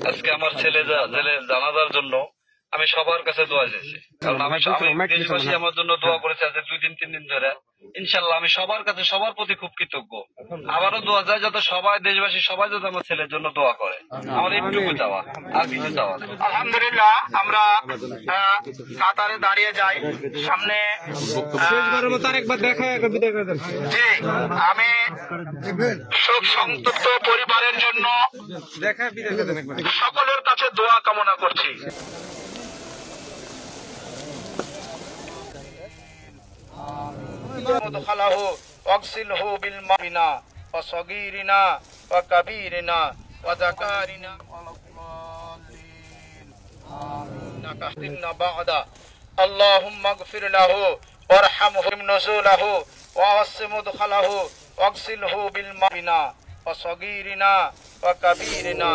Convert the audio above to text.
আজকে আমার ছেলে জেলে জানাজার জন্য আমি সবার কাছে দোয়া চাইছি, কারণ আমি দেশবাসী আমার জন্য দোয়া করেছে আজ 2-3 দিন ধরে। ইনশাল্লাহ আমি সবার কাছে সবার প্রতি খুব কৃতজ্ঞ। আবারও দোয়া চাই যাতে সবাই দেশবাসী সবাই যাতে আমার ছেলের জন্য দোয়া করে। আমার একটুকু চাওয়া, আর কিছু চাওয়া নেই। আলহামদুলিল্লাহ, আমরা কাতারে দাঁড়িয়ে যাই সামনে। জি, আমি শোক সন্তপ্ত পরিবারের জন্য সকলের কাছে দোয়া কামনা করছি। মদখালাহু ওয়াগসিলহু বিল মাবিনা ওয়া সগীরিনা ওয়া কাবীরিনা ওয়া যাকারিনা ইন্নাকা হাদিনা বা'দা। আল্লাহুম্মা ইগফির লাহু ওয়ারহামহু নুজুলাহু ওয়া ওয়াসি মুদখালাহু ওয়াগসিলহু বিল মাবিনা ওয়া সগীরিনা ওয়া কাবীরিনা